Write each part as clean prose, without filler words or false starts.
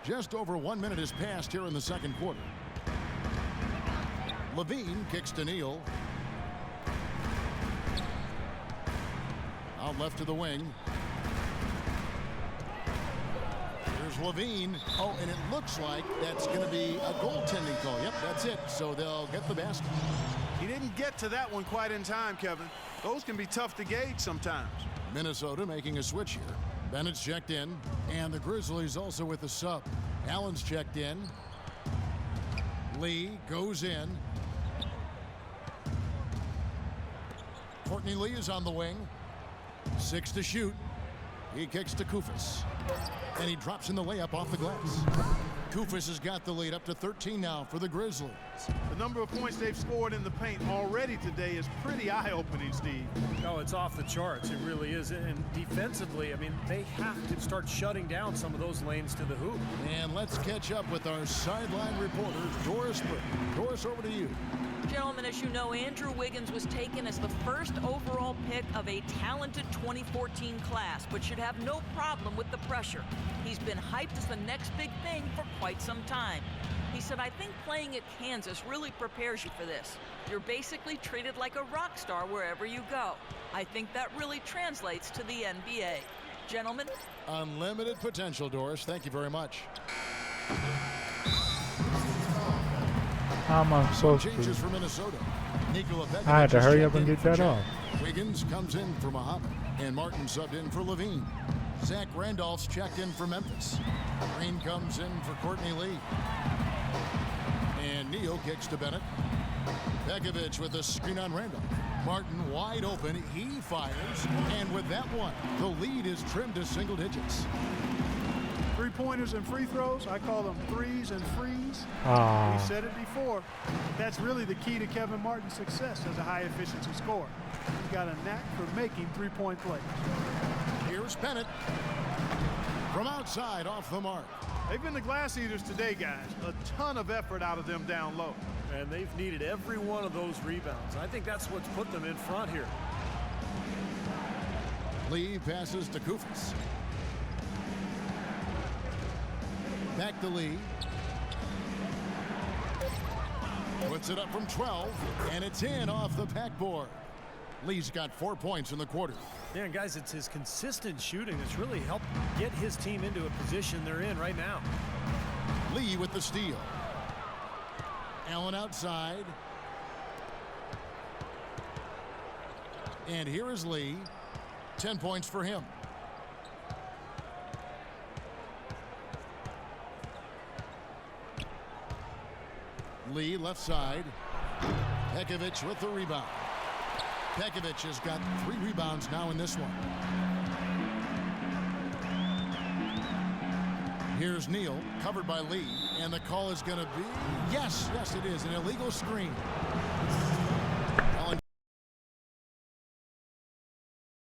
Just over 1 minute has passed here in the second quarter. Levine kicks to Neal. Out left to the wing. Here's Levine. Oh, and it looks like that's going to be a goaltending call. Yep, that's it. So they'll get the basket. He didn't get to that one quite in time, Kevin. Those can be tough to gauge sometimes. Minnesota making a switch here. Bennett's checked in, and the Grizzlies also with the sub. Allen's checked in. Lee goes in. Courtney Lee is on the wing. 6 to shoot. He kicks to Kufis. And he drops in the layup off the glass. Kufis has got the lead up to 13 now for the Grizzlies. The number of points they've scored in the paint already today is pretty eye-opening, Steve. Oh, it's off the charts. It really is. And defensively, I mean, they have to start shutting down some of those lanes to the hoop. And let's catch up with our sideline reporter, Doris Brick. Doris, over to you. Gentlemen, as you know, Andrew Wiggins was taken as the first overall pick of a talented 2014 class, but should have no problem with the pressure. He's been hyped as the next big thing for quite some time. He said, I think playing at Kansas really prepares you for this. You're basically treated like a rock star wherever you go. I think that really translates to the NBA. Gentlemen? Unlimited potential, Doris. Thank you very much. How am I supposed Changes to? for Minnesota. I had to hurry up and get that off. Wiggins comes in for Muhammad, and Martin subbed in for Levine. Zach Randolph's checked in for Memphis. Green comes in for Courtney Lee. And Neal kicks to Bennett. Begovic with a screen on Randolph. Martin wide open. He fires. And with that one, the lead is trimmed to single digits. Three-pointers and free throws, I call them threes and frees. Ah. We said it before. That's really the key to Kevin Martin's success as a high-efficiency scorer. He's got a knack for making three-point plays. Here's Bennett. From outside, off the mark. They've been the glass eaters today, guys. A ton of effort out of them down low. And they've needed every one of those rebounds. I think that's what's put them in front here. Lee passes to Kufis. Back to Lee. Puts it up from 12, and it's in off the backboard. Lee's got 4 points in the quarter. Yeah, and guys, it's his consistent shooting that's really helped get his team into a position they're in right now. Lee with the steal. Allen outside. And here is Lee. 10 points for him. Lee left side. Begovic with the rebound. Begovic has got 3 rebounds now in this one. Here's Neal, covered by Lee, and the call is going to be, yes, it is, an illegal screen.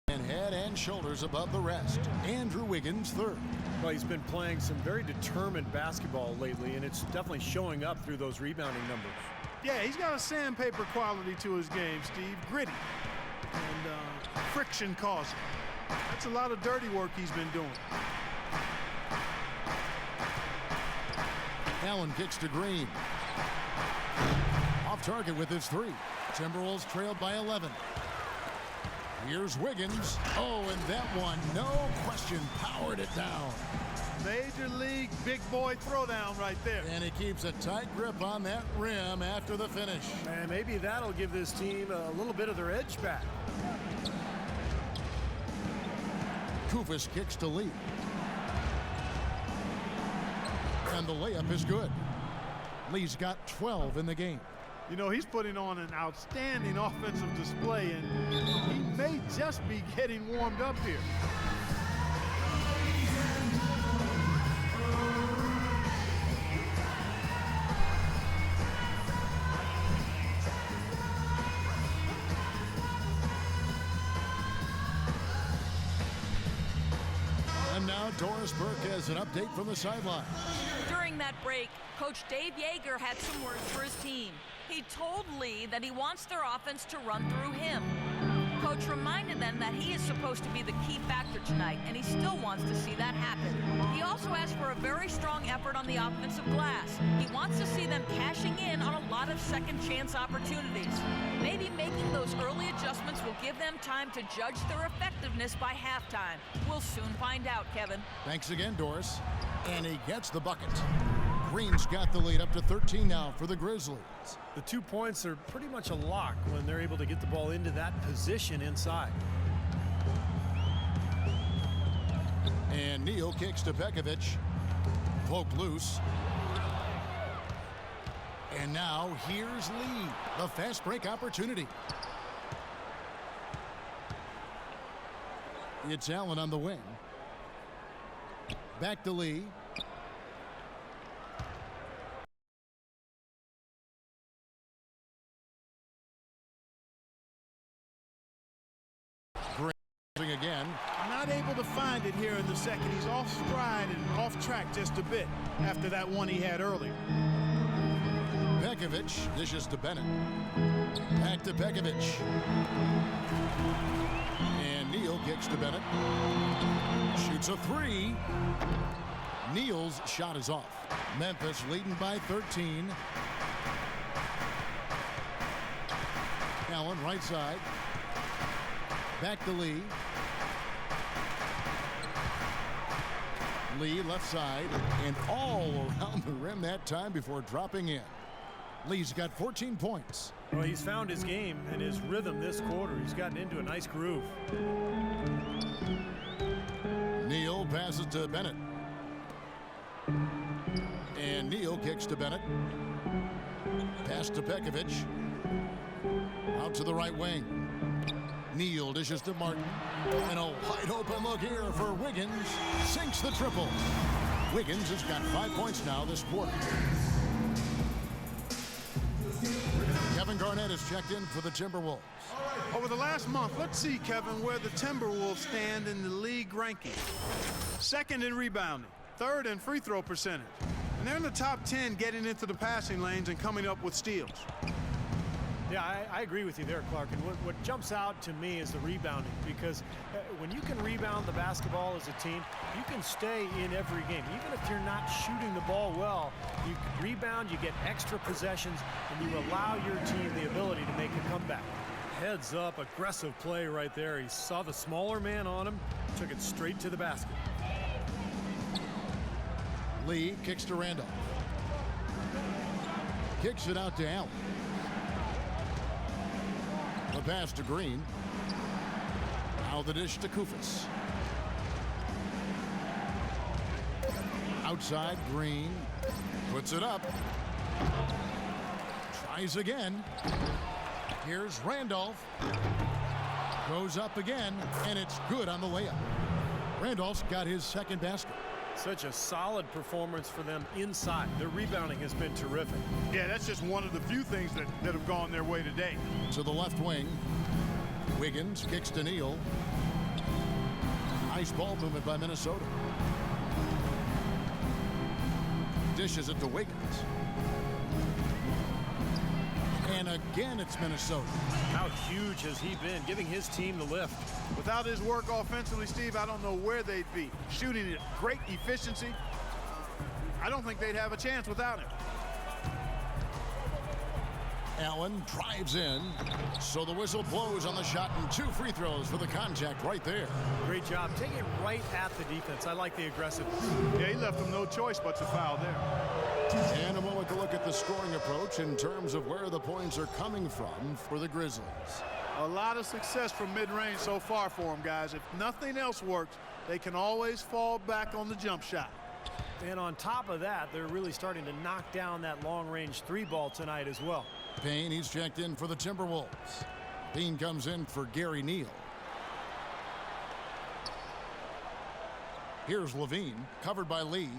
And head and shoulders above the rest. Andrew Wiggins, third. Well, he's been playing some very determined basketball lately, and it's definitely showing up through those rebounding numbers. Yeah, he's got a sandpaper quality to his game, Steve. Gritty and friction causing. That's a lot of dirty work he's been doing. Allen kicks to Green. Off target with his 3. Timberwolves trailed by 11. Here's Wiggins. Oh, and that one, no question, powered it down. Major league big boy throwdown right there. And he keeps a tight grip on that rim after the finish. And maybe that'll give this team a little bit of their edge back. Kufis kicks to Lee. And the layup is good. Lee's got 12 in the game. You know, he's putting on an outstanding offensive display, and he may just be getting warmed up here. And now Doris Burke has an update from the sideline. During that break, Coach Dave Yeager had some words for his team. He told Lee that he wants their offense to run through him. Coach reminded them that he is supposed to be the key factor tonight, and he still wants to see that happen. He also asked for a very strong effort on the offensive glass. He wants to see them cashing in on a lot of second chance opportunities. Maybe making those early adjustments will give them time to judge their effectiveness by halftime. We'll soon find out, Kevin. Thanks again, Doris. And he gets the bucket. Green's got the lead up to 13 now for the Grizzlies. The 2 points are pretty much a lock when they're able to get the ball into that position inside. And Neal kicks to Pekovic. Poked loose. And now here's Lee. The fast break opportunity. It's Allen on the wing. Back to Lee. Green again. Not able to find it here in the second. He's off stride and off track just a bit after that one he had earlier. Pekovic dishes to Bennett. Back to Pekovic. And Neal kicks to Bennett. Shoots a three. Neal's shot is off. Memphis leading by 13. Allen right side. Back to Lee. Lee left side and all around the rim that time before dropping in. Lee's got 14 points. Well, he's found his game and his rhythm this quarter. He's gotten into a nice groove. Neal passes to Bennett. And Neal kicks to Bennett. Pass to Pekovic. Out to the right wing. Neal dishes to Martin. And a wide open look here for Wiggins. Sinks the triple. Wiggins has got 5 points now this quarter. Kevin Garnett has checked in for the Timberwolves. Over the last month, let's see, Kevin, where the Timberwolves stand in the league ranking. Second in rebounding, third in free throw percentage. And they're in the top 10 getting into the passing lanes and coming up with steals. Yeah, I agree with you there, Clark. And what jumps out to me is the rebounding, because when you can rebound the basketball as a team, you can stay in every game. Even if you're not shooting the ball well, you rebound, you get extra possessions, and you allow your team the ability to make a comeback. Heads up, aggressive play right there. He saw the smaller man on him, took it straight to the basket. Lee kicks to Randolph. Kicks it out to Allen. The pass to Green. Now the dish to Kufis. Outside, Green puts it up. Tries again. Here's Randolph. Goes up again, and it's good on the layup. Randolph's got his second basket. Such a solid performance for them inside. Their rebounding has been terrific. Yeah, that's just one of the few things that have gone their way today. To the left wing. Wiggins kicks to Neal. Nice ball movement by Minnesota. Dishes it to Wiggins. And again, it's Minnesota. How huge has he been, giving his team the lift? Without his work offensively, Steve, I don't know where they'd be. Shooting at great efficiency. I don't think they'd have a chance without him. Allen drives in. So the whistle blows on the shot, and 2 free throws for the contact right there. Great job. Take it right at the defense. I like the aggressiveness. Yeah, he left them no choice but to foul there. And a moment to look at the scoring approach in terms of where the points are coming from for the Grizzlies. A lot of success from mid-range so far for them, guys. If nothing else works, they can always fall back on the jump shot. And on top of that, they're really starting to knock down that long-range 3-ball tonight as well. Payne, he's checked in for the Timberwolves. Payne comes in for Gary Neal. Here's Levine, covered by Lee.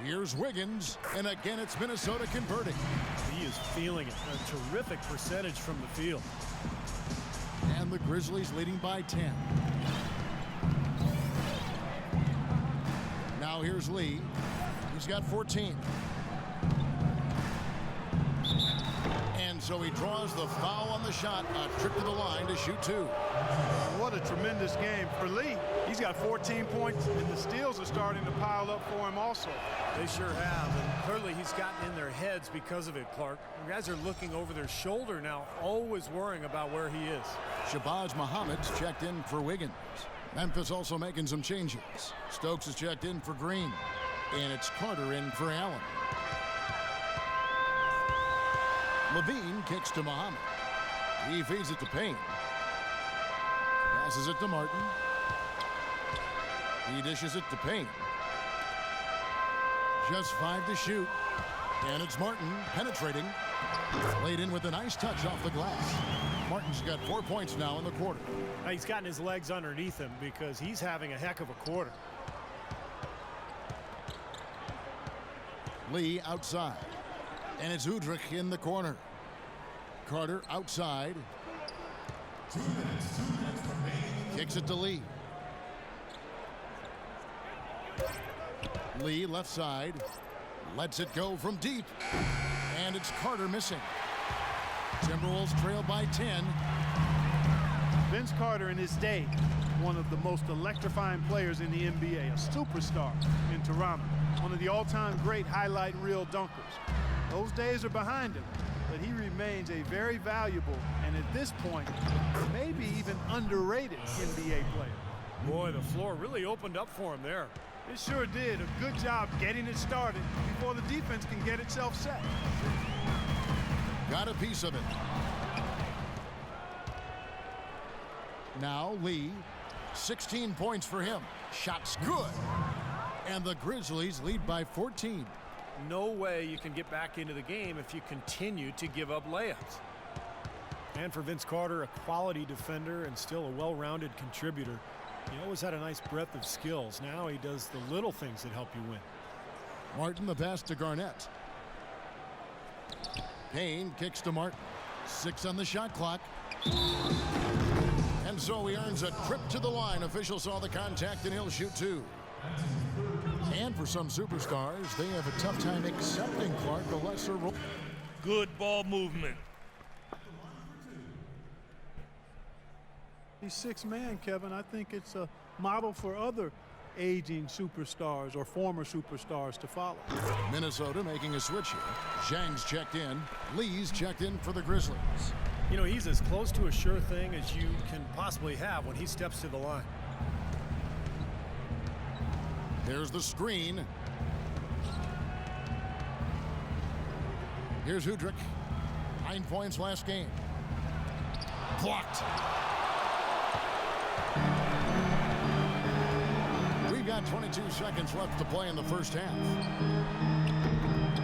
Here's Wiggins, and again it's Minnesota converting. He is feeling it. A terrific percentage from the field. And the Grizzlies leading by 10. Now here's Lee. He's got 14. And so he draws the foul on the shot. A trip to the line to shoot 2. What a tremendous game for Lee. He's got 14 points, and the steals are starting to pile up for him also. They sure have, and clearly he's gotten in their heads because of it, Clark. You guys are looking over their shoulder now, always worrying about where he is. Shabazz Muhammad's checked in for Wiggins. Memphis also making some changes. Stokes is checked in for Green, and it's Carter in for Allen. Levine kicks to Muhammad. He feeds it to Payne. Passes it to Martin. He dishes it to Payne. Just 5 to shoot. And it's Martin penetrating. Laid in with a nice touch off the glass. Martin's got 4 points now in the quarter. Now he's gotten his legs underneath him because he's having a heck of a quarter. Lee outside. And it's Udrich in the corner. Carter outside. 2 minutes remaining. Kicks it to Lee. Lee left side. Lets it go from deep. And it's Carter missing. Timberwolves trail by 10. Vince Carter in his day, one of the most electrifying players in the NBA, a superstar in Toronto, one of the all-time great highlight reel dunkers. Those days are behind him, but he remains a very valuable and at this point, maybe even underrated NBA player. Boy, the floor really opened up for him there. It sure did. A good job getting it started before the defense can get itself set. Got a piece of it. Now Lee, 16 points for him. Shots good. And the Grizzlies lead by 14. No way you can get back into the game if you continue to give up layups. And for Vince Carter, a quality defender and still a well-rounded contributor. He always had a nice breadth of skills. Now he does the little things that help you win. Martin the pass to Garnett. Payne kicks to Martin. 6 on the shot clock. And so he earns a trip to the line. Official saw the contact and he'll shoot 2. And for some superstars, they have a tough time accepting Clark the lesser role. Good ball movement. He's 6 man, Kevin. I think it's a model for other aging superstars or former superstars to follow. Minnesota making a switch here. Zhang's checked in. Lee's checked in for the Grizzlies. You know, he's as close to a sure thing as you can possibly have when he steps to the line. There's the screen. Here's Udrich. 9 points last game. Blocked. We've got 22 seconds left to play in the first half.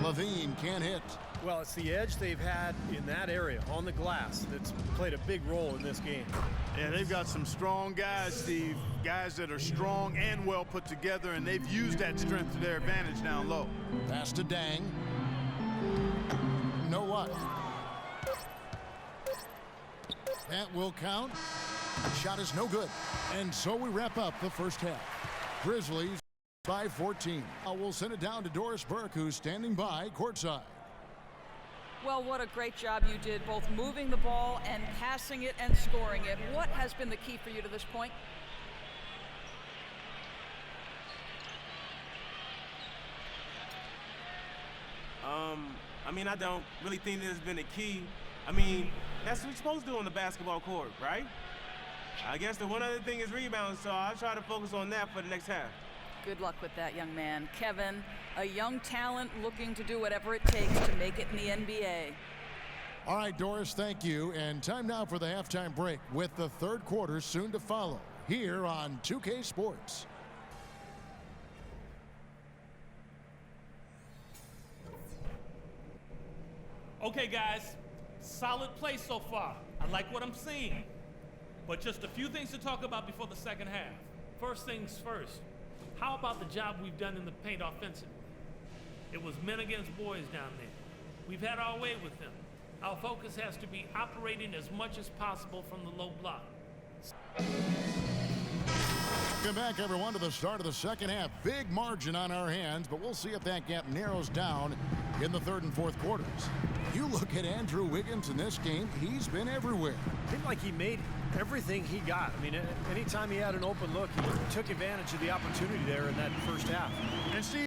Levine can't hit. Well, it's the edge they've had in that area on the glass that's played a big role in this game. Yeah, they've got some strong guys, Steve. Guys that are strong and well put together, and they've used that strength to their advantage down low. Pass to Dang. No luck. That will count. Shot is no good. And so we wrap up the first half. Grizzlies by 14. We'll send it down to Doris Burke, who's standing by courtside. Well, what a great job you did, both moving the ball and passing it and scoring it. What has been the key for you to this point? I mean, I don't really think there's been a key. I mean, that's what you're supposed to do on the basketball court, right? I guess the one other thing is rebounds, so I'll try to focus on that for the next half. Good luck with that, young man. Kevin, a young talent looking to do whatever it takes to make it in the NBA. All right, Doris, thank you. And time now for the halftime break with the third quarter soon to follow here on 2K Sports. Okay, guys, solid play so far. I like what I'm seeing. But just a few things to talk about before the second half. First things first, how about the job we've done in the paint offensively? It was men against boys down there. We've had our way with them. Our focus has to be operating as much as possible from the low block. Welcome back, everyone, to the start of the second half. Big margin on our hands, but we'll see if that gap narrows down in the third and fourth quarters. You look at Andrew Wiggins in this game, he's been everywhere. It seemed like he made everything he got. I mean, anytime he had an open look, he took advantage of the opportunity there in that first half. And Steve,